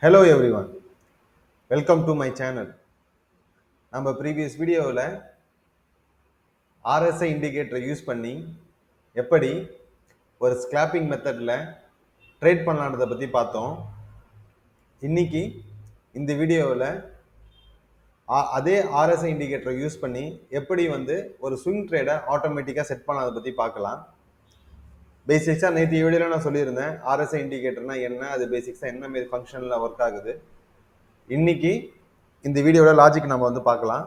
Hello everyone, welcome to my channel. நம்ம previous வீடியோவில் RSI இண்டிகேட்டரை use பண்ணி எப்படி ஒரு ஸ்கிராப்பிங் மெத்தடில் ட்ரேட் பண்ணலான்றதை பற்றி பார்த்தோம். இன்னைக்கு இந்த வீடியோவில் அதே RSI இண்டிகேட்டரை யூஸ் பண்ணி எப்படி ஒரு ஸ்விங் ட்ரேடை ஆட்டோமேட்டிக்காக செட் பண்ணாத பற்றி பார்க்கலாம். பேசிக்ஸாக நேற்று வீடியோவில் நான் சொல்லியிருந்தேன் RSI இண்டிகேட்டர்னா என்ன, அது பேசிக்ஸாக என்ன மாரி ஃபங்க்ஷனில் ஒர்க் ஆகுது. இன்னைக்கு இந்த வீடியோட லாஜிக் நம்ம பார்க்கலாம்.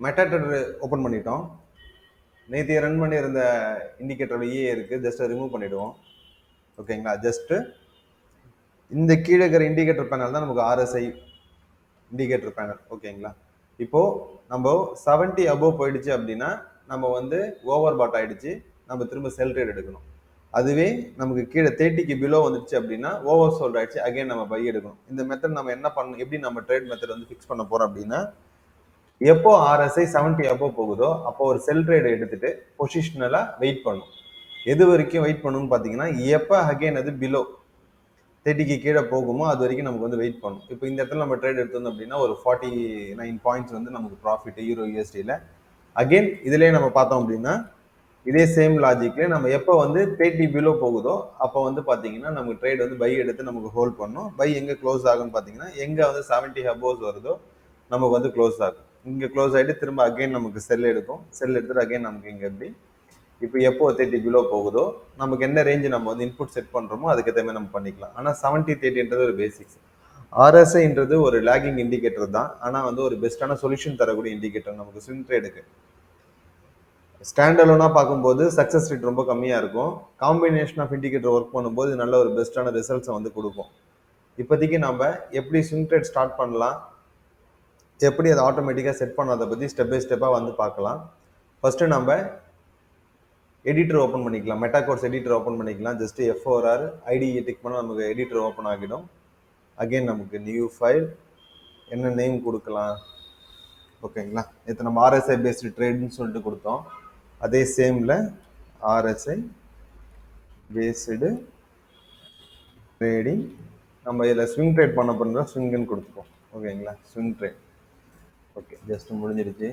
மெட்டாட்ரேடர் ஓப்பன் பண்ணிட்டோம். நேற்று ரன் பண்ணியிருந்த இண்டிகேட்டரோட EA இருக்குது, ஜஸ்ட்டு ரிமூவ் பண்ணிவிடுவோம். ஓகேங்களா, ஜஸ்ட்டு இந்த கீழே இருக்கிற இண்டிகேட்டர் பேனல் தான் நமக்கு RSI இண்டிகேட்டர் பேனல். ஓகேங்களா, இப்போது நம்ம 70 அபோவ் போயிடுச்சு அப்படின்னா நம்ம ஓவர் பாட் ஆகிடுச்சு, நம்ம திரும்ப செல் ட்ரேட் எடுக்கணும். அதுவே நமக்கு கீழே 30க்கு பிலோ வந்துடுச்சு அப்படின்னா ஓவர் சோல்ட் ஆகிடுச்சு, அகைன் நம்ம பை எடுக்கணும். இந்த மெத்தட் நம்ம என்ன பண்ணணும், எப்படி நம்ம ட்ரேட் மெத்தட் ஃபிக்ஸ் பண்ண போகிறோம் அப்படின்னா, எப்போ RSI 70 அபோவ் போகுதோ அப்போ ஒரு செல் ட்ரேட் எடுத்துட்டு பொசிஷனலா வெயிட் பண்ணும். எது வரைக்கும் வெயிட் பண்ணணும்னு பார்த்தீங்கன்னா, எப்போ அகைன் அது பிலோ 30க்கு கீழே போகுமோ அது வரைக்கும் நமக்கு வெயிட் பண்ணும். இப்போ இந்த இடத்துல நம்ம ட்ரேட் எடுத்தோம் அப்படின்னா ஒரு 49 பாயிண்ட்ஸ் நமக்கு ப்ராஃபிட் யூரோ USDல. அகைன் இதுலேயே நம்ம பார்த்தோம் அப்படின்னா இதே சேம் லாஜிக்ல நம்ம எப்போ 30 பிலோ போகுதோ அப்போ பார்த்தீங்கன்னா நமக்கு ட்ரேட் பை எடுத்து நமக்கு ஹோல்ட் பண்ணணும். பை எங்கே க்ளோஸ் ஆகும்னு பார்த்தீங்கன்னா, எங்கே 70 அபோவ்ஸ் வருதோ நமக்கு க்ளோஸ் ஆகும். இங்கே க்ளோஸ் ஆகிட்டு திரும்ப அகைன் நமக்கு செல் எடுக்கும். செல் எடுத்துட்டு அகைன் நமக்கு இங்கே எப்படி இப்போ எப்போ 30 பிலோ போகுதோ நமக்கு என்ன ரேஞ்சு நம்ம இன்புட் செட் பண்ணுறோமோ அதுக்கேற்ற மாதிரி நம்ம பண்ணிக்கலாம். ஆனால் 70-30ன்றது ஒரு பேசிக்ஸ். RSIன்றது ஒரு லேகிங் இண்டிகேட்டர் தான், ஆனால் ஒரு பெஸ்ட்டான சொல்யூஷன் தரக்கூடிய இண்டிகேட்டர் நமக்கு ஸ்விங் ட்ரேடுக்கு. ஸ்டாண்ட் அலோனாக பார்க்கும்போது சக்ஸஸ் ரேட் ரொம்ப கம்மியாக இருக்கும். காம்பினேஷன் ஆஃப் இண்டிகேட்டர் ஒர்க் பண்ணும்போது நல்ல ஒரு பெஸ்ட்டான ரிசல்ட்ஸை கொடுக்கும். இப்போதைக்கு நம்ம எப்படி ஸ்விங் ட்ரேட் ஸ்டார்ட் பண்ணலாம், எப்படி அதை ஆட்டோமேட்டிக்காக செட் பண்ணாத பற்றி ஸ்டெப் பை ஸ்டெப்பாக பார்க்கலாம். ஃபஸ்ட்டு நம்ம எடிட்டர் ஓப்பன் பண்ணிக்கலாம். மெட்டாகோர்ஸ் எடிட்டர் ஓப்பன் பண்ணிக்கலாம். ஜஸ்ட் F4R ஐடியை டிக் பண்ணால் நமக்கு எடிட்டர் ஓப்பன் ஆகிடும். அகெயின் நமக்கு நியூ ஃபைல், என்ன நேம் கொடுக்கலாம். ஓகேங்களா, நேற்று நம்ம RSI பேஸ்டு ட்ரேடுன்னு சொல்லிட்டு கொடுத்தோம். அதே சேமில் RSI பேஸ்டு ட்ரேடிங் நம்ம இதில் ஸ்விங் ட்ரேட் பண்ண பண்ணுறோம், ஸ்விங்குன்னு கொடுத்துப்போம். ஓகேங்களா, ஸ்விங் ட்ரேட். ஓகே, ஜஸ்ட் முடிஞ்சிருச்சு,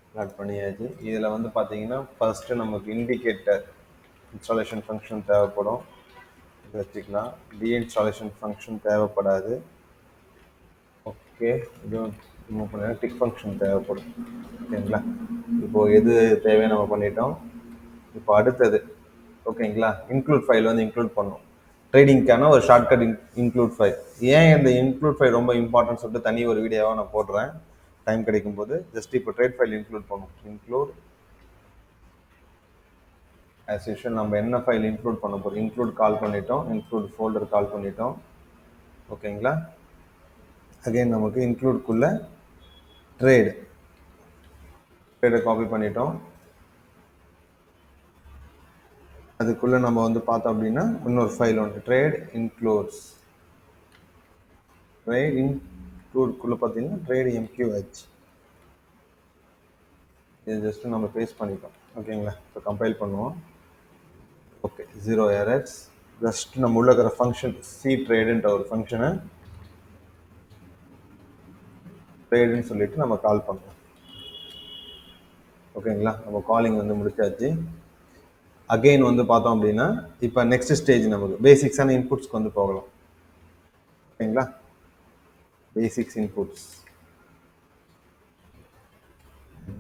ஸ்டார்ட் பண்ணியாச்சு. இதில் பார்த்தீங்கன்னா ஃபஸ்ட்டு நமக்கு இண்டிகேட்டர் இன்ஸ்டாலேஷன் ஃபங்க்ஷன் தேவைப்படும், வச்சுக்கலாம். டீஇன்ஸ்டாலேஷன் ஃபங்க்ஷன் தேவைப்படாது. ஓகே, இதுவும் ரிமூவ் பண்ணி டிக் ஃபங்க்ஷன் தேவைப்படும். ஓகேங்களா, இப்போது எது தேவையை நம்ம பண்ணிட்டோம். இப்போ அடுத்தது ஓகேங்களா, இன்க்ளூட் ஃபைல் இன்க்ளூட் பண்ணோம். ட்ரேடிங்க்கான ஒரு ஷார்ட்கட் இன்க்ளூட் ஃபைல். ஏன் இந்த இன்க்ளூட் ஃபைல் ரொம்ப இம்பார்ட்டன்ட் சொல்லிட்டு தனி ஒரு வீடியோவாக நான் போடுறேன் டைம் கிடைக்கும் போது. ஜஸ்ட் இப்போ ட்ரேட் ஃபைல் இன்க்ளூட் பண்ணும். இன்க்ளூட் ஆஸ் யூஷுவல் நம்ம என்ன ஃபைல் இன்க்ளூட் பண்ண போகிறோம், இன்க்ளூட் கால் பண்ணிட்டோம், இன்க்ளூட் ஃபோல்டர் கால் பண்ணிட்டோம். ஓகேங்களா, அகைன் நமக்கு இன்க்ளூட்குள்ள ட்ரேடை காப்பி பண்ணிட்டோம். அதுக்குள்ளே நம்ம பார்த்தோம் அப்படின்னா இன்னொரு ஃபைல் ட்ரேட் இன்க்ளூட்ஸ். ட்ரேட் இன்க்ளூட்குள்ளே பார்த்தீங்கன்னா ட்ரேட் MQH. இது ஜஸ்ட்டு நம்ம பேஸ்ட் பண்ணிட்டோம். ஓகேங்களா, இப்போ கம்பைல் பண்ணுவோம். Okay, 0 errors. ஜஸ்ட் நம்ம உள்ள இருக்கிற ஃபங்க்ஷன் சி ட்ரேடுன்ற ஒரு ஃபங்க்ஷனை ட்ரேடுன்னு சொல்லிட்டு நம்ம கால் பண்ணுவோம். ஓகேங்களா, நம்ம காலிங் முடிச்சாச்சு. அகெயின் பார்த்தோம் அப்படின்னா இப்போ நெக்ஸ்ட் ஸ்டேஜ் நமக்கு பேசிக்ஸான இன்புட்ஸ்க்கு போகலாம். ஓகேங்களா, பேசிக்ஸ் இன்புட்ஸ்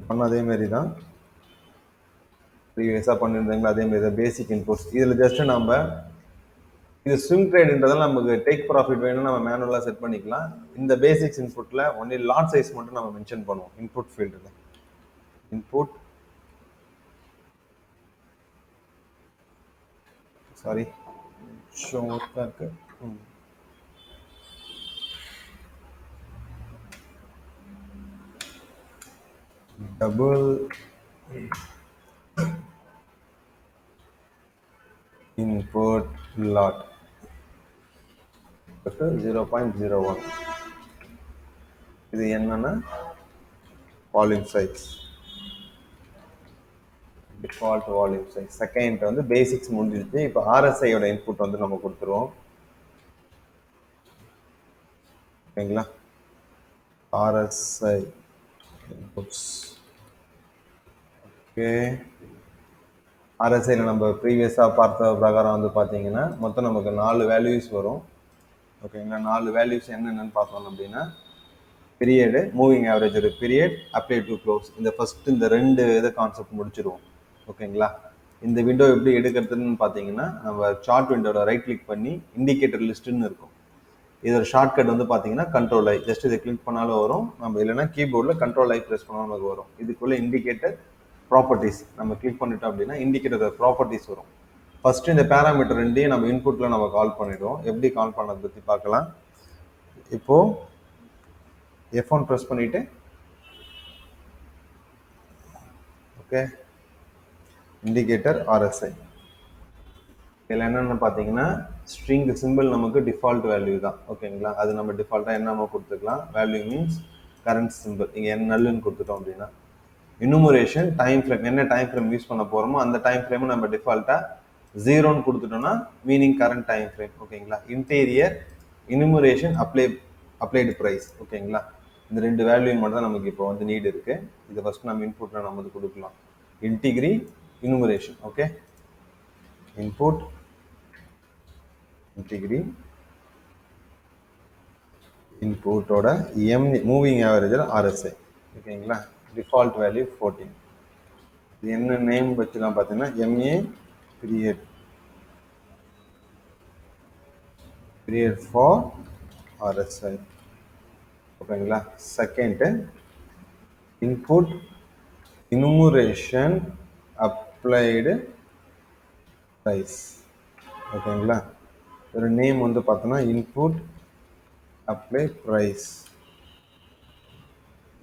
பண்ண அதே மாதிரி தான் ப்ரீவியஸாக பண்ணியிருந்தாங்களா, அதே மாதிரி தான் பேசிக் இன்புட்ஸ். இதில் ஜஸ்ட்டு நம்ம இது ஸ்விங் ட்ரேடுன்றதால நமக்கு டேக் ப்ராஃபிட் வேணும்னு நம்ம மேனுவலாக செட் பண்ணிக்கலாம். இந்த பேசிக்ஸ் இன்புட்டில் ஒன்லி லாட் சைஸ் மட்டும் நம்ம மென்ஷன் பண்ணுவோம் இன்புட் ஃபீல்டில். இன்புட் சாரி ஷோர்ட்டாக இருக்கு. Double input lot 0.01. இது என்னன்னா volume size, default volume size. Second basics முடிஞ்சிருச்சு. இப்போ RSI யோட இன்புட் நம்ம கொடுத்துருவோம். ஓகேங்களா. RSI inputs. ஓகே, RSIல நம்ம ப்ரீவியஸாக பார்த்த பிரகாரம் வந்து பார்த்தீங்கன்னா மொத்தம் நமக்கு 4 வேல்யூஸ் வரும். ஓகேங்களா. 4 வேல்யூஸ் என்னென்னு பார்த்தோம் அப்படின்னா, பீரியடு, மூவிங் ஆவரேஜ் ஒரு பீரியட், அப்ளை டு க்ளோஸ். இந்த ஃபர்ஸ்ட் இந்த 2 இதை கான்செப்ட் முடிச்சிருவோம். ஓகேங்களா. இந்த விண்டோ எப்படி எடுக்கிறதுன்னு பார்த்தீங்கன்னா, நம்ம சார்ட் விண்டோவில் ரைட் கிளிக் பண்ணி இண்டிகேட்டர் லிஸ்ட்டுன்னு இருக்கும். இதோட ஷார்ட்கட் வந்து பார்த்தீங்கன்னா கண்ட்ரோல் ஐ. ஜஸ்ட் இதை கிளிக் பண்ணாலும் வரும். நம்ம இல்லைன்னா கீபோர்டில் கண்ட்ரோல் ஐ ப்ரெஸ் பண்ணாலும் நமக்கு வரும். இதுக்குள்ளே இண்டிகேட்டர் ப்ராப்பர்ட்டிஸ் நம்ம கிளிக் பண்ணிட்டோம் அப்படின்னா இண்டிகேட்டர் ப்ராப்பர்ட்டிஸ் வரும். ஃபர்ஸ்ட் இந்த பேராமீட்டர் ரெண்டையும் நம்ம இன்புட்டில் நம்ம கால் பண்ணிவிடுவோம். எப்படி கால் பண்ணதை பற்றி பார்க்கலாம். இப்போது F1 ப்ரெஸ் பண்ணிவிட்டு ஓகே, இண்டிகேட்டர் RSI. இதில் என்னென்னு பார்த்தீங்கன்னா ஸ்ட்ரிங் சிம்பிள் நமக்கு டிஃபால்ட் வேல்யூ தான். ஓகேங்களா. அது நம்ம டிஃபால்ட்டாக என்னென்ன கொடுத்துக்கலாம். Value means current simple. இங்கே என்ன நல்லுன்னு கொடுத்துட்டோம் அப்படின்னா, இனுமரேஷன் டைம் ஃப்ரேம், என்ன டைம் ஃப்ரேம் யூஸ் பண்ண போகிறோமோ அந்த டைம் ஃப்ரேமை நம்ம டிஃபால்ட்டாக 0ன்னு கொடுத்துட்டோம்னா மீனிங் கரண்ட் டைம் ஃப்ரேம். ஓகேங்களா. Integer, enumeration, applied price. ஓகேங்களா. இந்த 2 வேல்யூ மட்டும் தான் நமக்கு இப்போ வந்து நீட் இருக்குது. இதை ஃபஸ்ட் நம்ம இன்புட்டில் நம்ம வந்து கொடுக்கலாம். Integer, enumeration. Okay, input integer, இன்புட்டோட மூவிங் ஆவரேஜில் RSI. ஓகேங்களா. Default value 14. இது என்ன நேம் வச்சுலாம் பார்த்தீங்கன்னா MA பீரியட் ஃபார் RSI. ஓகேங்களா. Second input enumeration applied price. ஓகேங்களா. ஒரு நேம் வந்து பார்த்தோன்னா input apply price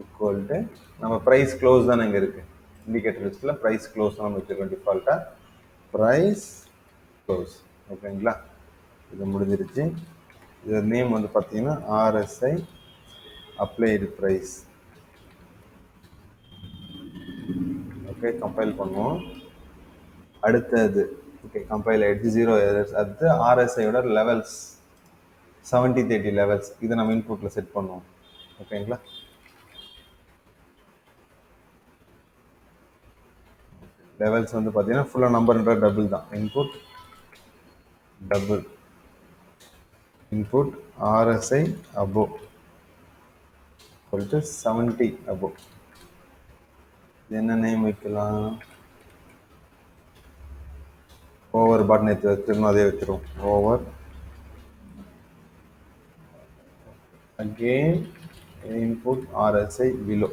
equal to நம்ம ப்ரைஸ் க்ளோஸ் தானே இங்கே இருக்குது. இண்டிகேட்டர் லிஸ்ட்டில் ப்ரைஸ் க்ளோஸ் தான் நம்ம வச்சுருக்கோம் டிஃபால்ட்டாக. Price close. ஓகேங்களா. இது முடிஞ்சிருச்சு. இது நேம் வந்து பார்த்தீங்கன்னா RSI applied price. Okay, compile பண்ணுவோம். அடுத்தது ஓகே கம்பைல் ஆகிடுச்சு. 0 எரர்ஸ். அடுத்து RSIயோட லெவல்ஸ் 70-30 லெவல்ஸ். இதை நம்ம இன்புட்டில் செட் பண்ணுவோம். ஓகேங்களா. லெவல்ஸ் வந்து பார்த்தீங்கன்னா ஃபுல்லாக நம்பர்ன்ற டபுள் தான். Input double input RSI above equal 70 above. என்ன நேம் வைக்கலாம். ஓவர் பட்டன் எடுத்து வச்சிருந்தோம், அதே வச்சிருவோம். Over again input RSI below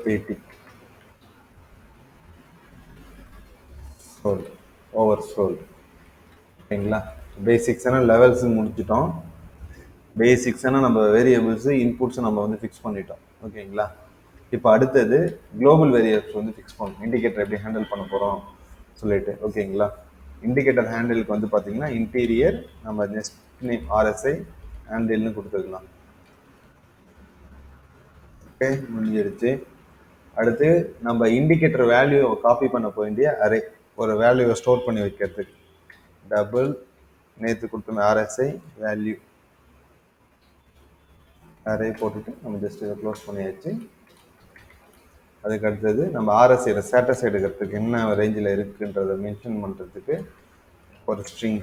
30 sold over sold. ஓகேங்களா. பேசிக்ஸான லெவல்ஸ் முடிச்சிட்டோம். பேசிக்ஸான நம்ம வேரியபிள்ஸ் இன்புட்ஸ் நம்ம வந்து ஃபிக்ஸ் பண்ணிட்டோம். ஓகேங்களா. இப்போ அடுத்தது குளோபல் வேரியபிள்ஸ் வந்து ஃபிக்ஸ் பண்ணணும். இண்டிகேட்டர் எப்படி ஹேண்டில் பண்ண போகிறோம் சொல்லிட்டு. ஓகேங்களா. இண்டிகேட்டர் ஹேண்டிலுக்கு வந்து பார்த்தீங்கன்னா இன்டீரியர் நம்ம நெக்ஸ்ட் நேம் RSI ஹேண்டில்னு கொடுத்துக்கலாம். ஓகே, முடிஞ்சிருச்சு. அடுத்து நம்ம இண்டிகேட்டர் வேல்யூவை காப்பி பண்ண வேண்டிய அரே, ஒரு வேல்யூவை ஸ்டோர் பண்ணி வைக்கிறதுக்கு டபுள் நேற்று கொடுத்த RSI வேல்யூ அரே போட்டுட்டு நம்ம ஜஸ்ட் இதை க்ளோஸ் பண்ணியாச்சு. அதுக்கு அடுத்தது நம்ம RSIயோட ஸ்டேட்டஸ் எடுக்கிறதுக்கு என்ன ரேஞ்சில் இருக்குன்றதை மென்ஷன் பண்ணுறதுக்கு ஒரு ஸ்ட்ரிங்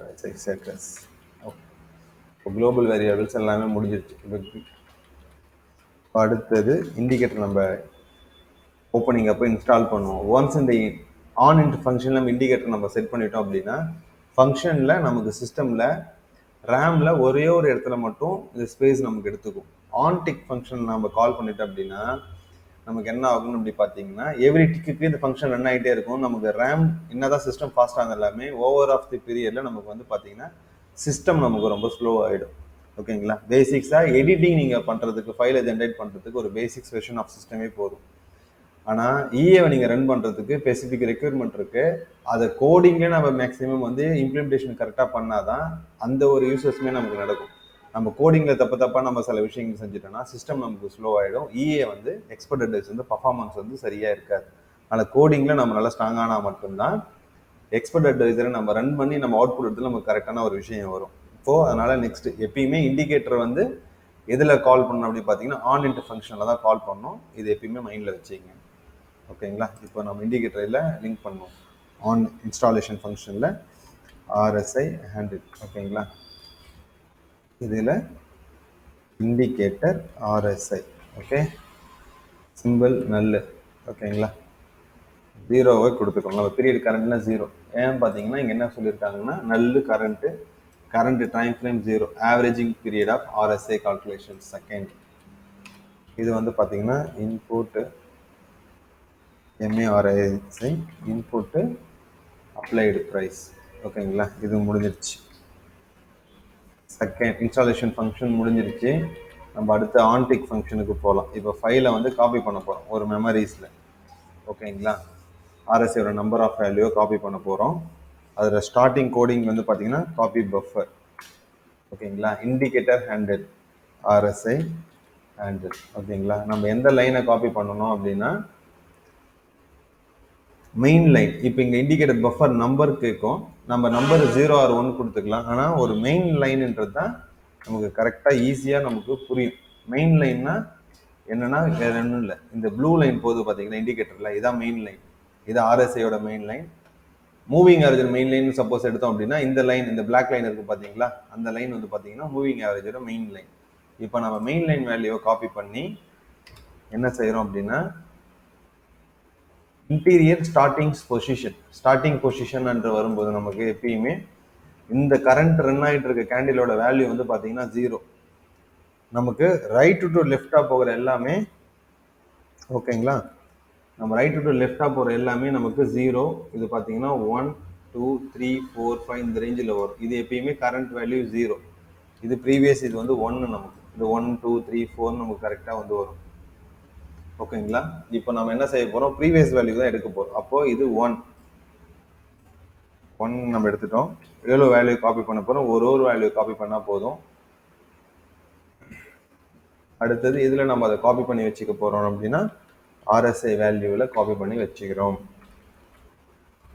RSI ஸ்டேட்டஸ். இப்போ குளோபல் வேரியபிள்ஸ் எல்லாமே முடிஞ்சிருச்சு. இப்போ அடுத்தது இண்டிகேட்டர் நம்ம ஓப்பனிங் அப்போ இன்ஸ்டால் பண்ணுவோம். ஒன்ஸ் இந்த ஆன் இன்ட் ஃபங்க்ஷனில் நம்ம இண்டிகேட்டர் நம்ம செட் பண்ணிட்டோம் அப்படின்னா ஃபங்க்ஷனில் நமக்கு சிஸ்டமில் ரேமில் ஒரே ஒரு இடத்துல மட்டும் இந்த ஸ்பேஸ் நமக்கு எடுத்துக்கும். ஆன் டிக் ஃபங்க்ஷன் நம்ம கால் பண்ணிட்டோம் அப்படின்னா நமக்கு என்ன ஆகும்னு அப்படி பார்த்தீங்கன்னா எவ்ரி டிக்கு இந்த ஃபங்க்ஷன் ரன் ஆகிட்டே இருக்கும். நமக்கு ரேம் என்னதான் சிஸ்டம் ஃபாஸ்ட்டாக இருந்தால் எல்லாமே ஓவர் ஆஃப் தி பீரியடில் நமக்கு வந்து பார்த்தீங்கன்னா சிஸ்டம் நமக்கு ரொம்ப ஸ்லோ ஆகிடும். ஓகேங்களா. பேசிக்ஸாக எடிட்டிங் நீங்கள் பண்ணுறதுக்கு, ஃபைலை ஜென்ரேட் பண்ணுறதுக்கு ஒரு பேசிக்ஸ் வெர்ஷன் ஆஃப் சிஸ்டமே போதும். ஆனால் EAவை நீங்கள் ரன் பண்ணுறதுக்கு ஸ்பெசிஃபிக் ரெக்யர்மெண்ட் இருக்குது. அதை கோடிங்கே நம்ம மேக்ஸிமம் வந்து இம்ப்ளிமெண்டேஷன் கரெக்டாக பண்ணால் தான் அந்த ஒரு யூசர்ஸுமே நமக்கு நடக்கும். நம்ம கோடிங்கில் தப்பாக நம்ம சில விஷயங்கள் செஞ்சுட்டோம்னா சிஸ்டம் நமக்கு ஸ்லோ ஆகிடும். EA வந்து எக்ஸ்பர்டட் வந்து பர்ஃபார்மன்ஸ் வந்து சரியாக இருக்காது. அதனால் கோடிங்கில் நம்ம நல்லா ஸ்ட்ராங்கானால் மட்டும்தான் எக்ஸ்பர்ட் அட்வைசரை நம்ம ரன் பண்ணி நம்ம அவுட்புட் எடுத்து நமக்கு கரெக்டான ஒரு விஷயம் வரும். இப்போது அதனால் நெக்ஸ்ட் எப்பயுமே இண்டிகேட்டர் வந்து எதில் கால் பண்ணணும் அப்படின்னு பார்த்தீங்கன்னா ஆன் இன்ட்டு ஃபங்க்ஷனில் தான் கால் பண்ணணும். இது எப்பயுமே மைண்டில் வச்சுங்க. ஓகேங்களா? இப்போ நம்ம இண்டிகேட்டரில் லிங்க் பண்ணுவோம். ஆன் இன்ஸ்டாலேஷன் ஃபங்க்ஷனில் ஆர்எஸ்ஐ ஹேண்டில். ஓகேங்களா? இதில் indicator RSI. Okay, simple null. ஓகேங்களா? 0வை கொடுத்துக்கோங்க. நம்ம பீரியட் கரண்ட்னா 0. ஏன்னு பார்த்தீங்கன்னா இங்கே என்ன சொல்லியிருக்காங்கன்னா null current time frame 0, averaging period of RSI calculation second. இது வந்து பார்த்தீங்கன்னா input MARISI input applied price. ஓகேங்களா? இது முடிஞ்சிருச்சு. செகண்ட் இன்ஸ்டாலேஷன் ஃபங்க்ஷன் முடிஞ்சிருச்சு. நம்ம அடுத்து ஆன்டிக் ஃபங்க்ஷனுக்கு போகலாம். இப்போ ஃபைலை வந்து காப்பி பண்ண போகிறோம் ஒரு மெமரிஸில். ஓகேங்களா? ஆர்எஸ்ஐயோட நம்பர் ஆஃப் வேல்யூவை காப்பி பண்ண போகிறோம். அதில் ஸ்டார்டிங் கோடிங் வந்து பார்த்தீங்கன்னா காப்பி பஃபர். ஓகேங்களா? Indicator handle RSI handle. ஓகேங்களா? நம்ம எந்த லைனை காப்பி பண்ணணும் அப்படின்னா மெயின் லைன். இப்போ இங்கே இண்டிகேட்டர் பஃபர் நம்பர் கேட்கும். நம்ம நம்பர் 0 or 1 கொடுத்துக்கலாம். ஆனால் ஒரு மெயின் லைன்ன்றது தான் நமக்கு கரெக்டாக ஈஸியாக நமக்கு புரியும். மெயின் லைன்னா என்னன்னா வேற ஒன்றும் இல்லை. இந்த ப்ளூ லைன் போது பார்த்தீங்கன்னா இண்டிகேட்டரில் இதான் மெயின் லைன். இது ஆர்எஸ்ஐயோட main line. Moving average main line suppose எடுத்தோம் அப்படின்னா இந்த லைன், இந்த பிளாக் லைன் இருக்குது பார்த்தீங்களா, அந்த லைன் வந்து பார்த்தீங்கன்னா மூவிங் ஆவரேஜோட மெயின் லைன். இப்போ நம்ம மெயின் லைன் வேல்யூவை காப்பி பண்ணி என்ன செய்கிறோம் அப்படின்னா இன்டீரியர் ஸ்டார்டிங் பொசிஷன் என்று வரும்போது நமக்கு எப்பயுமே இந்த கரண்ட் ரன் ஆகிட்டு இருக்க கேண்டிலோட வேல்யூ வந்து பார்த்தீங்கன்னா 0. நமக்கு ரைட் டு லெஃப்டாக போகிற எல்லாமே, ஓகேங்களா, நம்ம ரைட் டு லெஃப்டாக போகிற எல்லாமே நமக்கு 0. இது பார்த்தீங்கன்னா 1 2 3 4 5 இந்த ரேஞ்சில் வரும். இது எப்பயுமே கரண்ட் வேல்யூ 0. இது ப்ரீவியஸ் இது வந்து 1. நமக்கு இது 1 2 3 4 நமக்கு கரெக்டாக வந்து வரும். ஓகேங்களா? இப்போ நம்ம என்ன செய்ய போகிறோம், ப்ரீவியஸ் வேல்யூ தான் எடுக்க போகிறோம். அப்போது இது 1 நம்ம எடுத்துட்டோம். எவ்வளோ வேல்யூ காப்பி பண்ண போகிறோம், ஒரு வேல்யூ காப்பி பண்ணால் போதும். அடுத்தது இதில் நம்ம அதை காப்பி பண்ணி வச்சுக்க போகிறோம் அப்படின்னா ஆர்எஸ்ஐ வேல்யூவில் காப்பி பண்ணி வச்சுக்கிறோம்.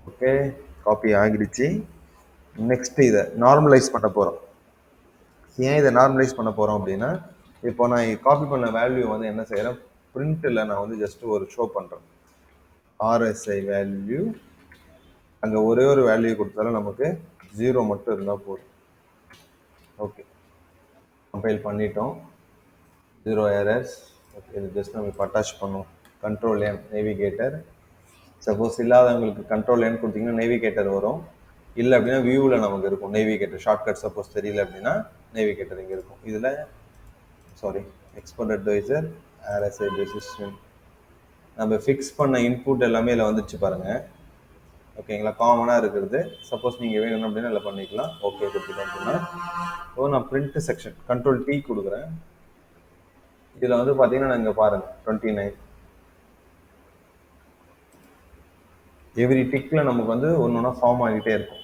ஓகே, காப்பி ஆகிடுச்சு. நெக்ஸ்ட் இதை நார்மலைஸ் பண்ண போகிறோம். ஏன் இதை நார்மலைஸ் பண்ண போகிறோம் அப்படின்னா இப்போ நான் காப்பி பண்ண வேல்யூ வந்து என்ன செய்கிறேன், பிரிண்ட்டில் நான் வந்து ஜஸ்ட் ஒரு ஷோ பண்ணுறேன். ஆர்எஸ்ஐ வேல்யூ அங்கே ஒரே ஒரு வேல்யூ கொடுத்தாலும் நமக்கு 0 மட்டும் இருந்தால் போதும். ஓகே, கம்பைல் பண்ணிட்டோம். 0 எரர்ஸ். ஓகே, இது ஜஸ்ட் நம்ம இப்போ அட்டாச் பண்ணுவோம். Control N navigator. சப்போஸ் இல்லாதவங்களுக்கு கண்ட்ரோல் N கொடுத்தீங்கன்னா நேவிகேட்டர் வரும். இல்லை அப்படின்னா வியூவில் நமக்கு இருக்கும் நேவிகேட்டர் ஷார்ட்கட். சப்போஸ் தெரியல அப்படின்னா நேவிகேட்டர் இங்கே இருக்கும். இதில் எக்ஸ்பர்ட் அட்வைசர் ஆர்எஸ்ஐ டெசிஷன் நம்ம ஃபிக்ஸ் பண்ண இன்புட் எல்லாமே இதில் வந்துச்சு பாருங்கள். ஓகேங்களா? காமனாக இருக்கிறது. சப்போஸ் நீங்கள் வேணும் அப்படின்னா இல்லை பண்ணிக்கலாம். ஓகே கொடுத்துட்டோம் அப்படின்னா நான் பிரிண்ட் செக்ஷன் கண்ட்ரோல் T கொடுக்குறேன். இதில் வந்து பார்த்தீங்கன்னா இங்கே பாருங்கள் 29. எவ்ரி டிக்கில் நமக்கு வந்து ஒன்று ஒன்றா ஃபார்ம் ஆகிட்டே இருக்கும்.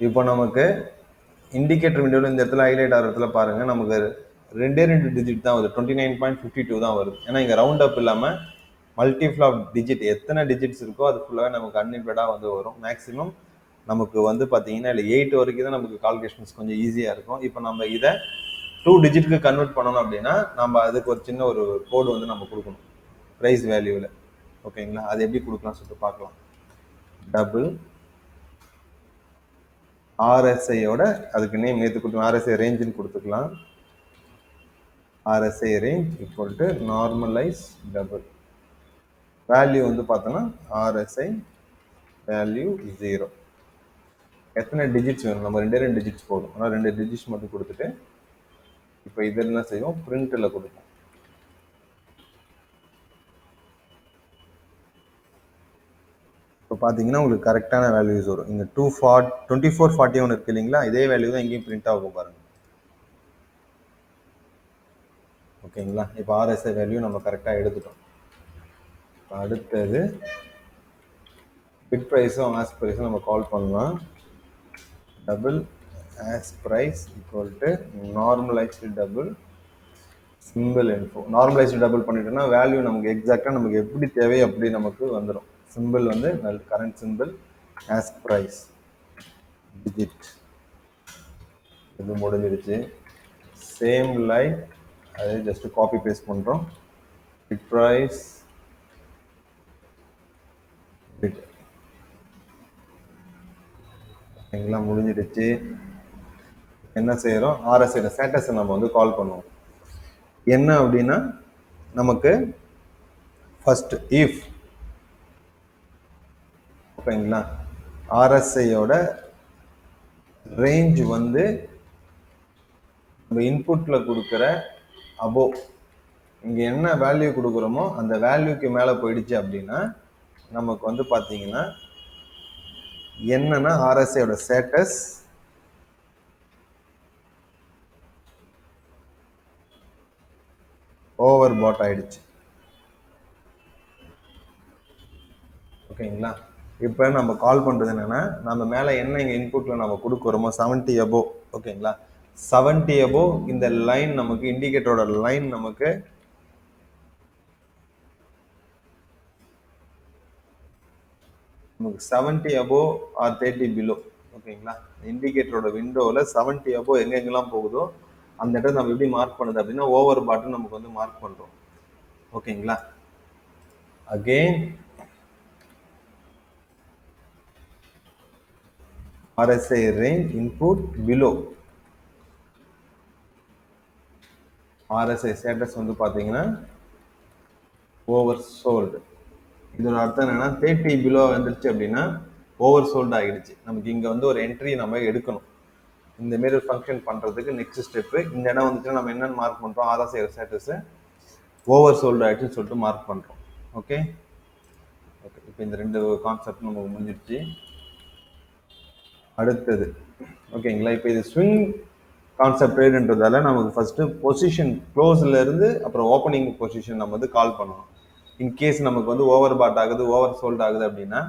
இப்போ நமக்கு இண்டிகேட்டர் விண்டோவில் இந்த இடத்துல ஹைலைட் ஆகிற இடத்துல பாருங்கள், நமக்கு 2 டிஜிட் தான் வருது. 29.52 தான் வருது. ஏன்னா இங்கே ரவுண்ட் அப் இல்லாமல் மல்டிஃப்ளாப் டிஜிட் எத்தனை டிஜிட்ஸ் இருக்கோ அது ஃபுல்லாகவே நமக்கு அன்லிமிட்டடாக வந்து வரும். மேக்ஸிமம் நமக்கு வந்து பார்த்தீங்கன்னா இல்லை 8 வரைக்கும் தான் நமக்கு கால்குலேஷன்ஸ் கொஞ்சம் ஈஸியாக இருக்கும். இப்போ நம்ம இதை 2 டிஜிட்டுக்கு கன்வெர்ட் பண்ணணும் அப்படின்னா நம்ம அதுக்கு ஒரு சின்ன ஒரு கோடு வந்து நம்ம கொடுக்கணும் ப்ரைஸ் வேல்யூவில். ஓகேங்களா? அது எப்படி கொடுக்கலாம் சொல்லிட்டு பார்க்கலாம். டபுள் ஆர்எஸ்ஐயோட அதுக்கு நேம் நேற்று கொடுத்து ஆர்எஸ்ஐ ரேஞ்சுன்னு கொடுத்துக்கலாம். RSI range equal to normalise double value வந்து பார்த்தோன்னா ஆர்எஸ்ஐ வேல்யூ 0. எத்தனை டிஜிட்ஸ் வேணும், நம்ம 2 டிஜிட்ஸ் போதும். ஆனால் 2 டிஜிட்ஸ் மட்டும் கொடுத்துட்டு இப்போ இது என்ன செய்வோம், பிரிண்டில் கொடுப்போம். இப்போ பார்த்தீங்கன்னா உங்களுக்கு கரெக்டான வேல்யூஸ் வரும். இங்கே 2441 இருக்கு இல்லைங்களா, இதே வேல்யூ தான் எங்கேயும் பிரிண்ட் ஆகும் பாருங்கள். ஓகேங்களா? இப்போ ஆர்எஸ்ஐ வேல்யூ நம்ம கரெக்டாக எடுத்துட்டோம். அடுத்தது பிட் ப்ரைஸும் ஆஸ் ப்ரைஸும் நம்ம கால் பண்ணலாம். Double ask price equal to normalised double symbol info. Normalised double பண்ணிட்டோம்னா வேல்யூ நமக்கு எக்ஸாக்டாக நமக்கு எப்படி தேவையோ அப்படி நமக்கு வந்துடும். சிம்பிள் வந்து current symbol, ask price, digit, இது முடிஞ்சிருச்சு. சேம் லைன் அது ஜஸ்ட் காப்பி பேஸ்ட் பண்ணுறோம். பிட் ப்ரைஸ், பிட், எல்லாம் முடிஞ்சிடுச்சு. என்ன செய்கிறோம், ஆர்எஸ்ஐ ஸ்டேட்டஸை நம்ம வந்து கால் பண்ணுவோம். என்ன அப்படின்னா நமக்கு ஃபர்ஸ்ட் இஃப், ஓகேங்களா, ஆர்எஸ்ஐயோட ரேஞ்ச் வந்து நம்ம இன்புட்ல கொடுக்குற அபோவ், இங்கே என்ன வேல்யூ கொடுக்குறோமோ அந்த வேல்யூக்கு மேலே போயிடுச்சு அப்படின்னா நமக்கு வந்து பார்த்தீங்கன்னா என்னன்னா ஆர்எஸ்ஐயோட ஸ்டேட்டஸ் ஓவர் பாட் ஆயிடுச்சு. ஓகேங்களா, இப்போ நம்ம கால் பண்ணுறது என்னன்னா நம்ம மேலே என்ன இங்கே இன்புட்டில் நம்ம கொடுக்குறோமோ 70 above, ஓகேங்களா, 70 above இந்த லைன் நமக்கு இண்டிகேட்டரோட லைன் நமக்கு நமக்கு 70 above ஆர் 30 below, ஓகேங்களா. இண்டிகேட்டரோட விண்டோவில் 70 above எங்கெங்கெல்லாம் போகுதோ அந்த இடத்துல நம்ம எப்படி மார்க் பண்ணுது அப்படின்னா ஓவர் பாட்டன் நமக்கு வந்து மார்க் பண்ணுறோம். ஓகேங்களா, again RSI range input below, RSI status வந்து பார்த்தீங்கன்னா ஓவர் சோல்டு. இதோட அர்த்தம் என்னன்னா 30 பிலோ வந்துருச்சு அப்படின்னா ஓவர் சோல்டு ஆகிடுச்சு. நமக்கு இங்கே வந்து ஒரு என்ட்ரி நம்ம எடுக்கணும். இந்த மாரி ஒரு ஃபங்க்ஷன் பண்ணுறதுக்கு நெக்ஸ்ட் ஸ்டெப்பு இந்த இடம் வந்துச்சுன்னா நம்ம என்னென்னு மார்க் பண்ணுறோம், RSI ஸ்டேட்டஸை ஓவர் சோல்டு ஆகிடுச்சுன்னு சொல்லிட்டு மார்க் பண்ணுறோம். ஓகே ஓகே, இப்போ இந்த ரெண்டு கான்செப்ட் நமக்கு முடிஞ்சிருச்சு. அடுத்தது ஓகேங்களா, இப்போ இது ஸ்விங் கான்செப்ட் ட்ரேடுன்றதால நமக்கு ஃபர்ஸ்ட் பொசிஷன் க்ளோஸ்ல இருந்து அப்புறம் ஓப்பனிங் பொசிஷன் நம்ம வந்து கால் பண்ணணும். இன்கேஸ் நமக்கு வந்து ஓவர் பாட் ஆகுது, ஓவர் சோல்ட் ஆகுது அப்படின்னா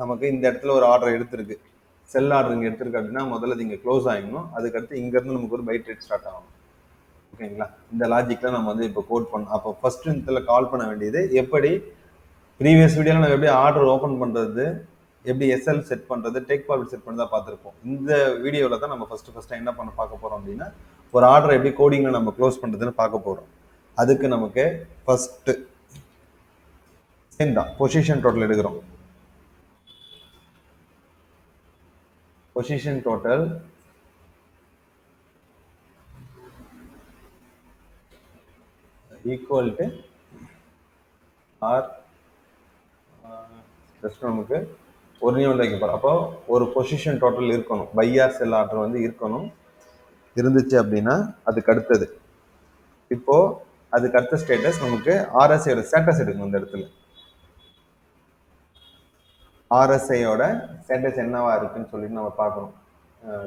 நமக்கு இந்த இடத்துல ஒரு ஆர்டர் எடுத்திருக்கு, செல் ஆர்டர் இங்கே எடுத்திருக்கு அப்படின்னா முதல்ல இங்கே க்ளோஸ் ஆகிடணும். அதுக்கடுத்து இங்கேருந்து நமக்கு ஒரு பை ட்ரேட் ஸ்டார்ட் ஆகணும். ஓகேங்களா, இந்த லாஜிக்ல நம்ம வந்து இப்போ கோட் பண்ணோம். அப்போ ஃபர்ஸ்ட் இதில் கால் பண்ண வேண்டியது எப்படி ப்ரீவியஸ் வீடியோவில் நம்ம எப்படி ஆர்டர் ஓப்பன் பண்ணுறது, எப்படி எஸ்எல் செட் பண்ணுறது, டேக் ப்ராஃபிட் செட் பண்ணி தான் பார்த்துருப்போம். இந்த வீடியோவில் தான் நம்ம ஃபர்ஸ்ட் என்ன பண்ண பார்க்க போகிறோம் அப்படின்னா ஒரு ஆர்டர் எப்படி கோடிங்கில் நம்ம க்ளோஸ் பண்ணுறதுன்னு பார்க்க போகிறோம். அதுக்கு நமக்கு ஃபர்ஸ்ட் சேம் தான் பொசிஷன் டோட்டல் எடுக்கிறோம். Position total equal to R, just நமக்கு ஒரு நியூ வைக்க போகிறோம். அப்போ ஒரு பொசிஷன் டோட்டல் இருக்கணும், பை ஆர் செல் ஆர்டர் வந்து இருக்கணும். இருந்துச்சு அப்படின்னா அதுக்கு அடுத்தது இப்போ அதுக்கு அடுத்த ஸ்டேட்டஸ் நமக்கு ஆர்எஸ்ஐயோட ஸ்டேட்டஸ் எடுக்கணும். இந்த இடத்துல ஆர்எஸ்ஐயோட ஸ்டேட்டஸ் என்னவா இருக்குன்னு சொல்லிட்டு நம்ம பார்க்கணும்.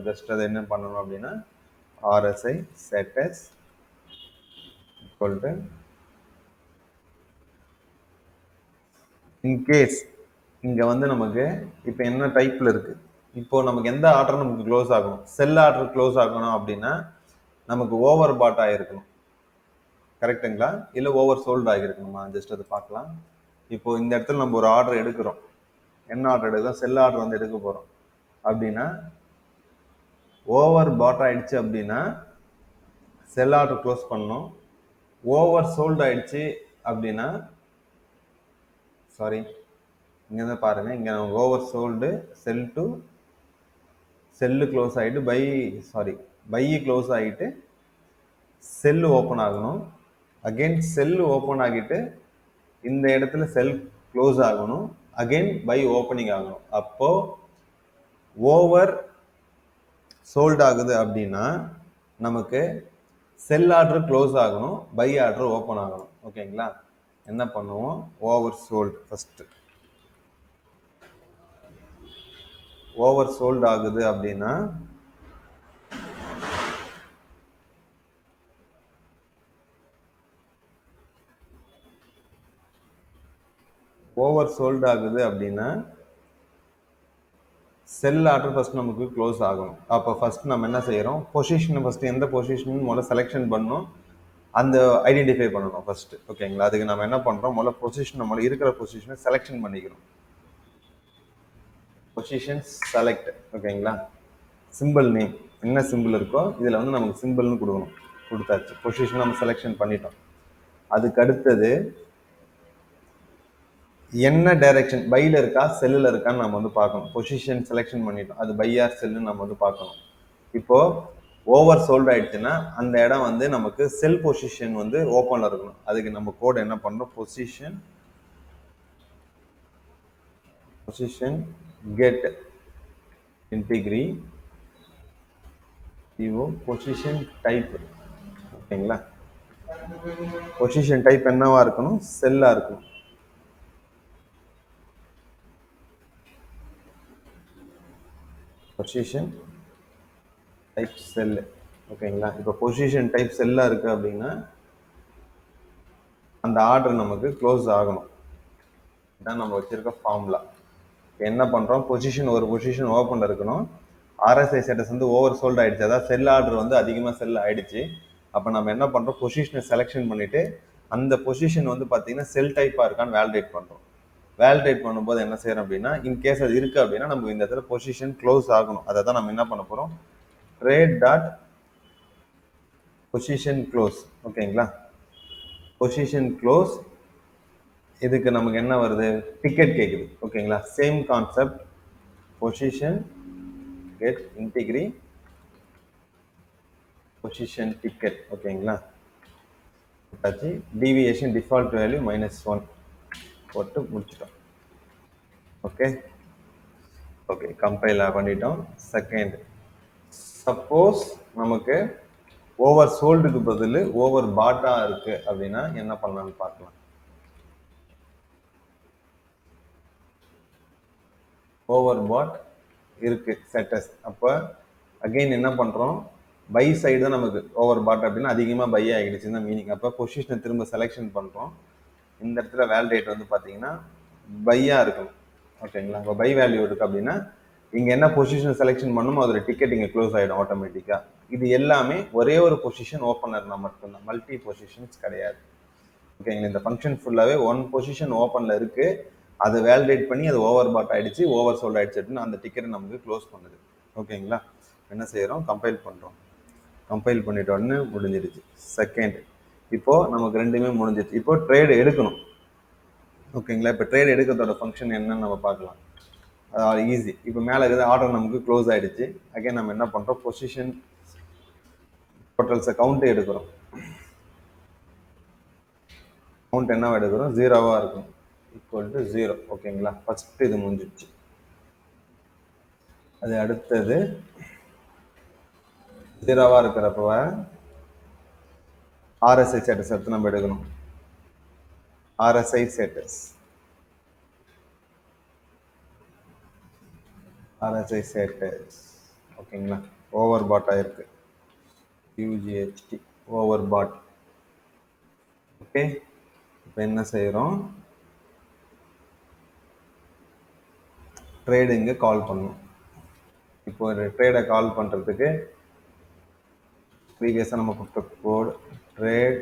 ஜஸ்ட் அதை என்ன பண்ணணும் அப்படின்னா RSI status equal to in case இங்கே வந்து நமக்கு இப்போ என்ன டைப்பில் இருக்குது, இப்போ நமக்கு எந்த ஆர்டர் நமக்கு க்ளோஸ் ஆகணும், செல் ஆர்டர் க்ளோஸ் ஆகணும் அப்படின்னா நமக்கு ஓவர் பாட் ஆகிருக்கணும். கரெக்டுங்களா, இல்லை ஓவர் சோல்டு ஆகிருக்கணுமா, ஜஸ்ட் அதை பார்க்கலாம். இப்போ இந்த இடத்துல நம்ம ஒரு ஆர்டர் எடுக்கிறோம், என்ன ஆர்டர் எடுக்கிறோம், செல் ஆர்டர் வந்து எடுக்க போகிறோம் அப்படின்னா ஓவர் பாட் ஆயிடுச்சு அப்படின்னா செல் ஆர்டர் க்ளோஸ் பண்ணணும். ஓவர் சோல்டு ஆயிடுச்சு அப்படின்னா சாரி இங்கே தான் பாருங்கள், இங்கே over sold sell to cell close ஆகிட்டு பை க்ளோஸ் ஆகிட்டு செல்லு ஓப்பன் ஆகணும். அகெயின் செல்லு ஓப்பன் ஆகிட்டு இந்த இடத்துல செல் க்ளோஸ் ஆகணும். அகெயின் பை ஓப்பனிங் ஆகணும். அப்போ ஓவர் சோல்ட் ஆகுது அப்படின்னா நமக்கு செல் ஆர்டர் க்ளோஸ் ஆகணும், பை ஆர்டர் ஓப்பன் ஆகணும். ஓகேங்களா, என்ன பண்ணுவோம், over sold first over sold ஆகுது அப்படின்னா ஓவர் சோல்ட் ஆகுது அப்படின்னா செல் ஆர்டர் ஃபர்ஸ்ட் நமக்கு க்ளோஸ் ஆகணும். அப்போ ஃபர்ஸ்ட் நம்ம என்ன செய்யறோம், பொசிஷன் ஃபர்ஸ்ட் எந்த பொசிஷன் முதல்ல செலெக்ஷன் பண்ணணும். அந்த ஐடென்டிஃபை பண்ணணும் ஃபர்ஸ்ட். ஓகேங்களா? அதுக்கு நம்ம என்ன பண்றோம், முதல்ல பொசிஷன், நம்மள இருக்கிற பொசிஷனை செலெக்ஷன் பண்ணிக்கணும். Position select. ஓகேங்களா? சிம்பிள் நேம் என்ன சிம்பிள் இருக்கோ இதுல வந்து நமக்கு சிம்பிள்னு கொடுக்கணும். கொடுத்தாச்சு. பொசிஷன் நம்ம செலெக்ஷன் பண்ணிட்டோம். அதுக்கு அடுத்தது என்ன டைரக்ஷன், பைல இருக்கா செல்லுல இருக்கான்னு நம்ம வந்து பார்க்கணும். பொசிஷன் செலெக்ஷன் பண்ணிட்டோம், அது பை ஆர் செல்லுன்னு நம்ம வந்து பார்க்கணும். இப்போ ஓவர் சோல்ட் ஆயிடுச்சுன்னா அந்த இடம் வந்து நமக்கு செல் பொசிஷன் வந்து ஓப்பன்ல இருக்கணும். அதுக்கு நம்ம கோட் என்ன பண்ணணும், position get integer position type. ஓகேங்களா? பொசிஷன் டைப் என்னவா இருக்கணும், செல்லா இருக்கணும். பொசிஷன் டைப் செல். ஓகேங்களா? இப்போ பொசிஷன் டைப் செல்லா இருக்கு அப்படின்னா அந்த ஆர்டர் நமக்கு க்ளோஸ் ஆகணும். இதான் நம்ம வச்சிருக்க ஃபார்முலா. என்ன பண்றோம், பொசிஷன் ஒரு பொசிஷன் ஓப்பன்ல இருக்கணும். ஆர்எஸ்ஐ ஸ்டேட்டஸ் வந்து ஓவர் சோல்ட் ஆயிடுச்சு, அதாவது செல் ஆர்டர் வந்து அதிகமாக செல் ஆயிடுச்சு. அப்போ நம்ம என்ன பண்றோம், பொசிஷனை செலெக்ஷன் பண்ணிட்டு அந்த பொசிஷன் வந்து பார்த்தீங்கன்னா செல் டைப்பாக இருக்கான்னு வேலிடேட் பண்றோம். வேலிடேட் பண்ணும்போது என்ன செய்யறோம் அப்படின்னா, இன்கேஸ் அது இருக்கு அப்படின்னா நம்ம இந்த இடத்துல பொசிஷன் க்ளோஸ் ஆகணும். அதை தான் நம்ம என்ன பண்ண போறோம், ட்ரேட் டாட் பொசிஷன் க்ளோஸ். ஓகேங்களா? Position close. இதுக்கு நமக்கு என்ன வருது, டிக்கெட் கேட்குது. ஓகேங்களா? Same concept. Position get integer position ticket. ஓகேங்களா? டீவியேஷன் டிஃபால்ட் வேல்யூ -1 போட்டு முடிச்சிட்டோம். ஓகே ஓகே, கம்பைல் பண்ணிட்டோம். செகண்ட், சப்போஸ் நமக்கு ஓவர் சோல்டுக்கு பதில் ஓவர் பாட்டா இருக்கு அப்படின்னா என்ன பண்ணலாம்னு பார்க்கலாம். ஓவர் பாட் இருக்கு செட்டஸ். அப்போ அகைன் என்ன பண்றோம், பை சைடு தான் நமக்கு ஓவர் பாட் அப்படின்னா அதிகமாக பை ஆகிடுச்சுன்னு மீனிங். அப்போ பொசிஷனை திரும்ப செலெக்ஷன் பண்ணுறோம். இந்த இடத்துல வேலிடேட் வந்து பார்த்தீங்கன்னா பையாக இருக்கணும். ஓகேங்களா? இப்போ பை வேல்யூ இருக்குது அப்படின்னா இங்கே என்ன பொசிஷன் செலெக்ஷன் பண்ணுமோ அதில் டிக்கெட் இங்கே க்ளோஸ் ஆகிடும் ஆட்டோமேட்டிக்காக. இது எல்லாமே ஒரே ஒரு பொசிஷன் ஓப்பனர்னா மட்டும்தான், மல்டி பொசிஷன்ஸ் கிடையாது. ஓகேங்களா? இந்த ஃபங்க்ஷன் ஃபுல்லாகவே ஒன் பொசிஷன் ஓப்பனில் இருக்குது, அதை வேலிடேட் பண்ணி அது ஓவர் பாட் ஆகிடுச்சு, ஓவர் சோல்ட் ஆகிடுச்சு அப்படின்னு அந்த டிக்கெட்டை நமக்கு க்ளோஸ் பண்ணுது. ஓகேங்களா? என்ன செய்கிறோம், கம்பைல் பண்ணுறோம். கம்பைல் பண்ணிட்டோன்னு முடிஞ்சிடுச்சு. செகண்ட், இப்போது நமக்கு ரெண்டுமே முடிஞ்சிடுச்சு. இப்போ ட்ரேடு எடுக்கணும். ஓகேங்களா? இப்போ ட்ரேட் எடுக்கிறதோட ஃபங்க்ஷன் என்னன்னு நம்ம பார்க்கலாம். அதாவது ஈஸி. இப்போ மேலே இருக்கிற ஆர்டர் நமக்கு க்ளோஸ் ஆகிடுச்சு. அகைன் நம்ம என்ன பண்ணுறோம், பொசிஷன் டோட்டல்ஸை கவுண்ட் எடுக்கிறோம். கவுண்ட் என்னவா எடுக்கிறோம், 0வா இருக்கும், ஈக்குவல் டு 0. ஓகேங்களா? ஃபர்ஸ்ட் இது முடிஞ்சிடுச்சு. அது அடுத்தது 0வா இருக்கிறப்ப ஆர்எஸ்ஐ ஸ்டேட்டஸ் எடுத்து நம்ம எடுக்கணும். RSI status, RSI status. ஓகேங்களா? ஓவர் பாட் ஆயிருக்கு, யூஜிஹெச்டி ஓவர் பாட். ஓகே, இப்போ என்ன செய்கிறோம், ட்ரேடிங்க கால் பண்ணும். இப்போ ஒரு ட்ரேடை கால் பண்ணுறதுக்கு ப்ரீவியஸாக நம்ம கொடுத்த கோட் ட்ரேட்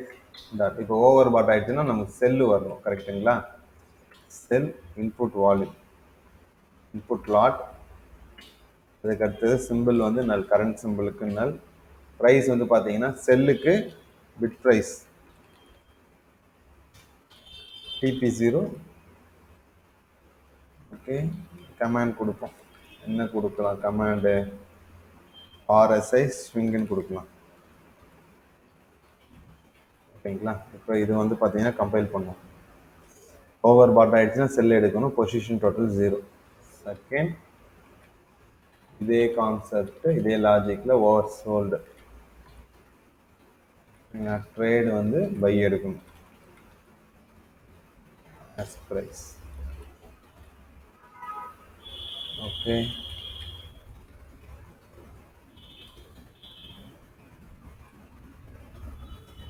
டாட். இப்போ ஓவர் பாட் ஆகிடுச்சுன்னா நமக்கு செல்லு வரணும். கரெக்டுங்களா? செல் இன்புட் வால்யூம், இன்புட் லாட். அதுக்கு அடுத்தது சிம்பிள் வந்து நல், கரண்ட் சிம்பிளுக்கு நல். ப்ரைஸ் வந்து பார்த்தீங்கன்னா செல்லுக்கு bit price TP0. Okay, command கொடுப்போம். என்ன கொடுக்கலாம் கமாண்டு, RSI ஸ்விங்குன்னு கொடுக்கலாம். ஓகேங்களா? இப்போ இது வந்து பார்த்தீங்கன்னா கம்பைல் பண்ணுவோம். ஓவர் பாட் ஆகிடுச்சுன்னா செல் எடுக்கணும், பொசிஷன் டோட்டல் 0. செகண்ட், இதே கான்செப்ட் இதே லாஜிக்கில் ஓவர் சோல்டு ட்ரேடு வந்து பை எடுக்கணும் as price. ஓகே,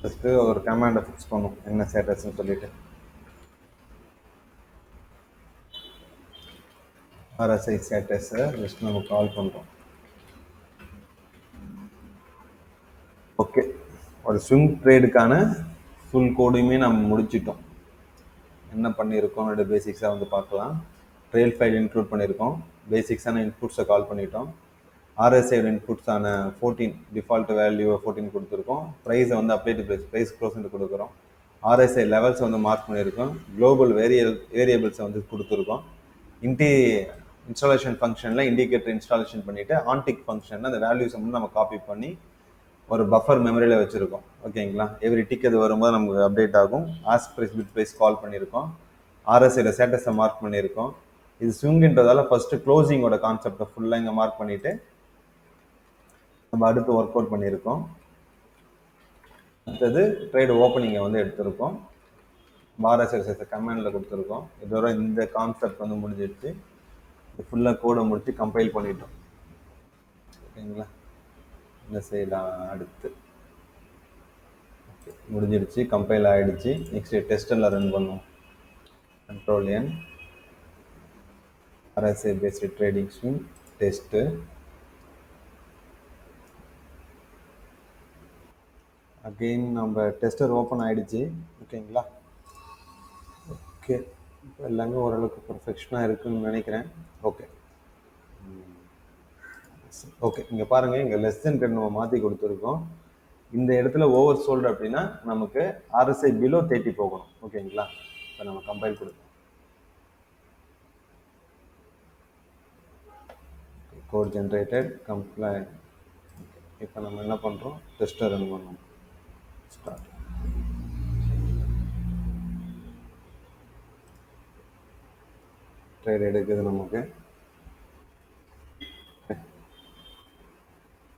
ஃபஸ்ட்டு ஒரு கமாண்டை ஃபிக்ஸ் பண்ணும், என்ன ஸ்டேட்டஸ்ன்னு சொல்லிட்டு. RSI ஸ்டேட்டஸை ஜஸ்ட் நம்ம கால் பண்ணுறோம். ஓகே, ஒரு ஸ்விங் ட்ரேடுக்கான ஃபுல் கோடையுமே நம்ம முடிச்சிட்டோம். என்ன பண்ணியிருக்கோம் பேசிக்ஸாக வந்து பார்க்கலாம். ட்ரெயில் ஃபைல் இன்க்ளூட் பண்ணியிருக்கோம். பேசிக்ஸான இன்புட்ஸை கால் பண்ணிட்டோம். RSI இன்புட்ஸான 14 டிஃபால்ட் வேல்யூவை 14 கொடுத்துருக்கோம். ப்ரைஸை வந்து அப்டேட் ப்ரைஸ் க்ளோஸ்ன்னு கொடுக்குறோம். RSI லெவல்ஸை வந்து மார்க் பண்ணியிருக்கோம். குளோபல் வேரியபிள்ஸை வந்து கொடுத்துருக்கோம். இன்ஸ்டாலேஷன் ஃபங்க்ஷனில் இண்டிகேட்டர் இன்ஸ்டாலேஷன் பண்ணிவிட்டு ஆன்டிக் ஃபங்க்ஷனில் அந்த வேல்யூஸை வந்து நம்ம காப்பி பண்ணி ஒரு பஃபர் மெமரியில் வச்சுருக்கோம். ஓகேங்களா? எவ்ரி டிக் அது வரும்போது நமக்கு அப்டேட் ஆகும். ஆஸ்க் ப்ரைஸ் பிட் ப்ரைஸ் கால் பண்ணியிருக்கோம். RSIயில் ஸ்டேட்டஸை மார்க் பண்ணியிருக்கோம். இது ஸ்விங்குன்றதால ஃபஸ்ட்டு க்ளோசிங்கோட கான்செப்டை ஃபுல்லாக இங்கே மார்க் பண்ணிவிட்டு நம்ம அடுத்து ஒர்க் அவுட் பண்ணியிருக்கோம். அடுத்தது ட்ரேட் ஓப்பனிங்கை வந்து எடுத்திருக்கோம். RSI கமெண்டில் கொடுத்துருக்கோம். இதோட இந்த கான்செப்ட் வந்து முடிஞ்சிடுச்சு. ஃபுல்லாக கோடை முடிச்சு கம்பைல் பண்ணிட்டோம். ஓகேங்களா? இந்த சைடாக அடுத்து முடிஞ்சிடுச்சு, கம்பைல் ஆகிடுச்சு. நெக்ஸ்ட்டு டெஸ்ட்டில் ரன் பண்ணுவோம். Ctrl+N RSI based trading swing test. Again நம்ம டெஸ்டர் ஓப்பன் ஆகிடுச்சு. ஓகேங்களா? ஓகே, இப்போ எல்லாமே ஓரளவுக்கு பர்ஃபெக்ஷனாக இருக்குதுன்னு நினைக்கிறேன். ஓகே ஓகே, இங்கே பாருங்கள், இங்கே லெஸ் தென் 10 நம்ம மாற்றி கொடுத்துருக்கோம். இந்த இடத்துல ஓவர் சோல்டு அப்படின்னா நமக்கு RSI பிலோ 30 போகணும். ஓகேங்களா? இப்போ நம்ம கம்பைல் கொடுப்போம். Code generated compile. இப்போ நம்ம என்ன பண்ணுறோம், டெஸ்ட்டை ரன் பண்ணோம். ஸ்டார்ட். ட்ரேட் எடுக்குது நமக்கு.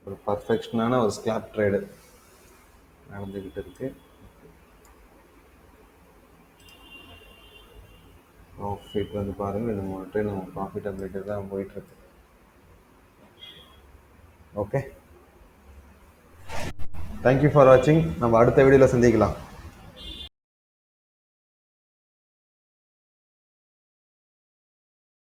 ஒரு பர்ஃபெக்ஷனான ஒரு ஸ்கிளாப் ட்ரேடு நடந்துக்கிட்டு இருக்கு. ப்ராஃபிட் வந்து பாருங்கள், இது 3 ட்ரேட் நம்ம ப்ராஃபிட்டபிலிட்டி தான் போயிட்டுருக்கு. ஓகே, தேங்க்யூ ஃபார் வாட்சிங். நம்ம அடுத்த வீடியோவில் சந்திக்கலாம்.